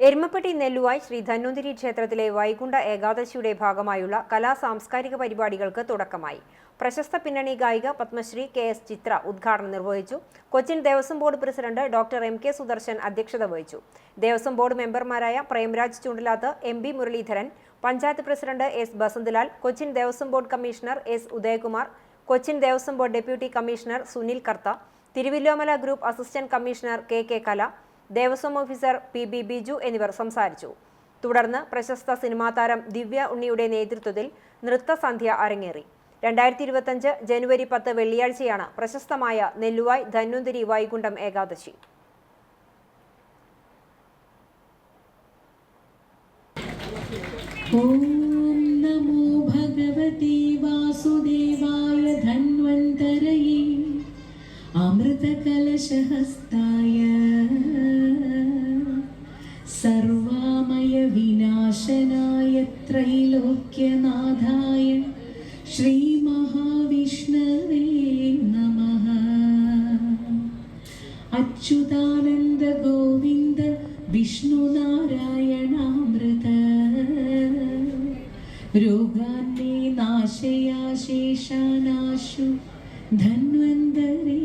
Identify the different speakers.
Speaker 1: എരുമപ്പെട്ടി നെല്ലുവായ് ശ്രീ ധന്വന്തരി ക്ഷേത്രത്തിലെ വൈകുണ്ഠ ഏകാദശിയുടെ ഭാഗമായുള്ള കലാ-സാംസ്കാരിക പരിപാടികൾക്ക് തുടക്കമായി. പ്രശസ്ത പിന്നണി ഗായിക പത്മശ്രീ കെ.എസ്. ചിത്ര ഉദ്ഘാടനം നിർവഹിച്ചു. Cochin Devaswom board president doctor M K. Sudarshan അധ്യക്ഷത വഹിച്ചു. ദേവസ്വം ബോർഡ് മെമ്പർമാരായ Premraj Chundalath, M B. Muraleedharan, panchayat president S. Basanthlal, Cochin Devaswom board commissioner S. Udayakumar, Cochin Devaswom board deputy commissioner Sunil Kartha, Thiruvillwamala group assistant commissioner K. Kala, Devaswom officer പി.ബി. Biju എന്നിവർ സംസാരിച്ചു. തുടർന്ന് പ്രശസ്ത സിനിമാ താരം ദിവ്യ ഉണ്ണിയുടെ നേതൃത്വത്തിൽ നൃത്തസന്ധ്യ അരങ്ങേറി. 2025 ജനുവരി 10 വെള്ളിയാഴ്ചയാണ് പ്രശസ്തമായ നെല്ലുവായ് ധന്വന്തരി വൈകുണ്ഠം ഏകാദശി.
Speaker 2: ഓം നമോ ഭഗവതി വാസുദേവായ ധന്വന്തരയേ അമൃതകലശഹസ്തായ സർവാമയ വിനാശനായ ത്രൈലോക്യനാഥായ ശ്രീ മഹാവിഷ്ണവേ നമഃ. അച്യുതാനന്ദ ഗോവിന്ദ വിഷ്ണുനാരായണാമൃത രോഗാന്മേ നാശയാശേഷാനാശു ധന്വന്തരേ